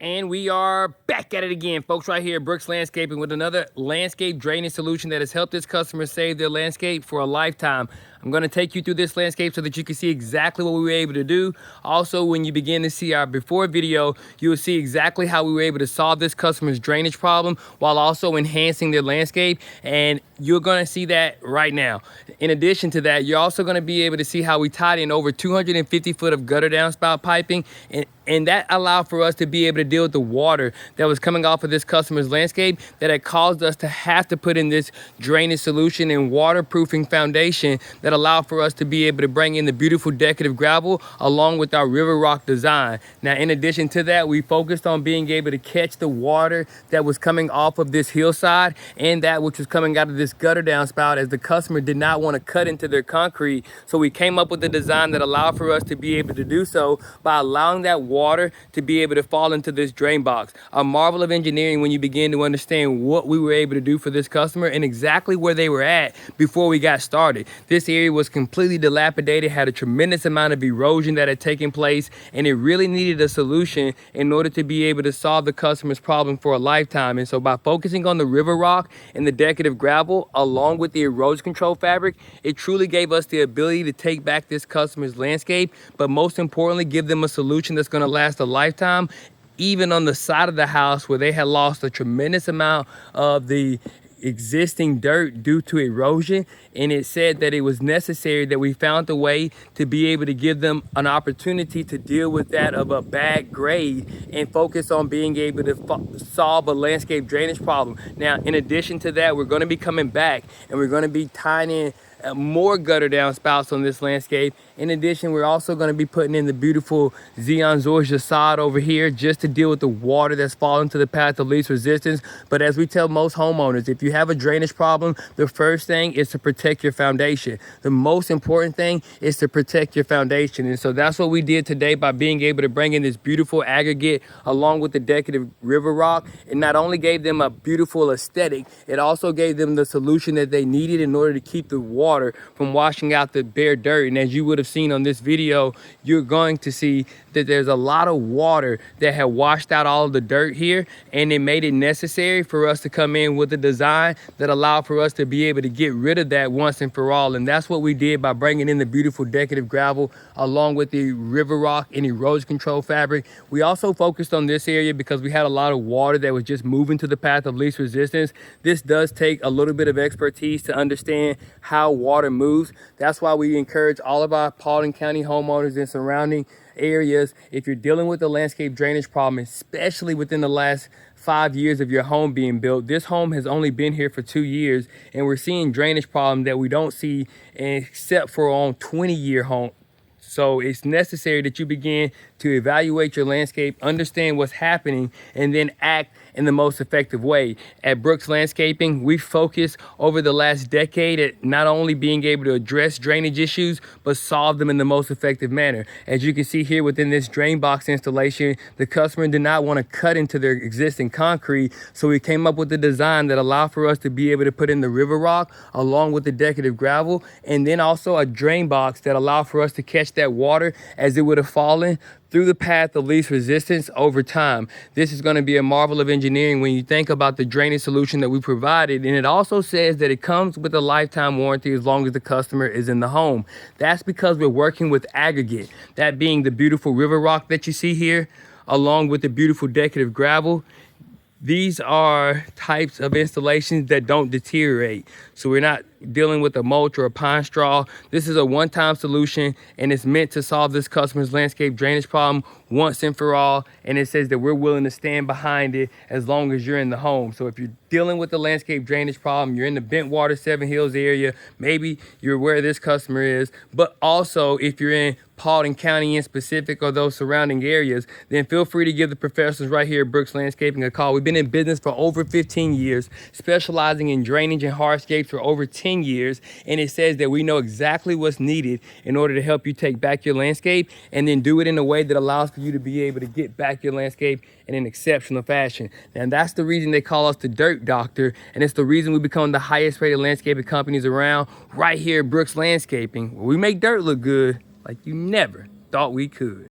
And we are back at it again, folks, right here at Brooks Landscaping with another landscape drainage solution that has helped this customer save their landscape for a lifetime. I'm going to take you through this landscape so that you can see exactly what we were able to do. Also, when you begin to see our before video, you will see exactly how we were able to solve this customer's drainage problem while also enhancing their landscape. And you're going to see that right now. In addition to that, you're also going to be able to see how we tied in over 250 foot of gutter downspout piping, and that allowed for us to be able to deal with the water that was coming off of this customer's landscape that had caused us to have to put in this drainage solution and waterproofing foundation that allowed for us to be able to bring in the beautiful decorative gravel along with our river rock design. Now, in addition to that, we focused on being able to catch the water that was coming off of this hillside and that which was coming out of this gutter downspout, as the customer did not want to cut into their concrete. So we came up with a design that allowed for us to be able to do so by allowing that water to be able to fall into this drain box. A marvel of engineering when you begin to understand what we were able to do for this customer and exactly where they were at before we got started. This area was completely dilapidated, had a tremendous amount of erosion that had taken place, and it really needed a solution in order to be able to solve the customer's problem for a lifetime. And so by focusing on the river rock and the decorative gravel along with the erosion control fabric, it truly gave us the ability to take back this customer's landscape, but most importantly, give them a solution that's going to last a lifetime, even on the side of the house where they had lost a tremendous amount of the existing dirt due to erosion. And it said that it was necessary that we found a way to be able to give them an opportunity to deal with that of a bad grade and focus on being able to solve a landscape drainage problem. Now, in addition to that, we're going to be coming back and we're going to be tying in more gutter downspouts on this landscape. In addition, we're also going to be putting in the beautiful Xeon Zorja sod over here just to deal with the water that's falling to the path of least resistance. But as we tell most homeowners, if you have a drainage problem, the first thing is to protect your foundation. The most important thing is to protect your foundation. And so that's what we did today by being able to bring in this beautiful aggregate along with the decorative river rock. It not only gave them a beautiful aesthetic, it also gave them the solution that they needed in order to keep the water from washing out the bare dirt. And as you would have seen on this video, you're going to see that there's a lot of water that had washed out all of the dirt here, and it made it necessary for us to come in with a design that allowed for us to be able to get rid of that once and for all. And that's what we did by bringing in the beautiful decorative gravel along with the river rock and erosion control fabric. We also focused on this area because we had a lot of water that was just moving to the path of least resistance. This does take a little bit of expertise to understand how water moves. That's why we encourage all of our Paulding County homeowners and surrounding areas, if you're dealing with a landscape drainage problem, especially within the last 5 years of your home being built. This home has only been here for 2 years, and we're seeing drainage problems that we don't see except for on 20-year home. So it's necessary that you begin to evaluate your landscape, understand what's happening, and then act in the most effective way. At Brooks Landscaping, we focus over the last decade at not only being able to address drainage issues, but solve them in the most effective manner. As you can see here within this drain box installation, the customer did not want to cut into their existing concrete, so we came up with a design that allowed for us to be able to put in the river rock along with the decorative gravel, and then also a drain box that allowed for us to catch that water as it would have fallen through the path of least resistance over time. This is going to be a marvel of engineering when you think about the drainage solution that we provided. And it also says that it comes with a lifetime warranty as long as the customer is in the home. That's because we're working with aggregate, that being the beautiful river rock that you see here, along with the beautiful decorative gravel. These are types of installations that don't deteriorate. So we're not dealing with a mulch or a pine straw. This is a one-time solution, and it's meant to solve this customer's landscape drainage problem once and for all. And it says that we're willing to stand behind it as long as you're in the home. So if you're dealing with the landscape drainage problem, you're in the Bentwater, Seven Hills area, maybe you're where this customer is, but also if you're in Paulding County in specific or those surrounding areas, then feel free to give the professionals right here at Brooks Landscaping a call. We've been in business for over 15 years, specializing in drainage and hardscapes for over 10 years. And it says that we know exactly what's needed in order to help you take back your landscape and then do it in a way that allows for you to be able to get back your landscape in an exceptional fashion. And that's the reason they call us the Dirt Doctor. And it's the reason we become the highest rated landscaping companies around right here at Brooks Landscaping, where we make dirt look good like you never thought we could.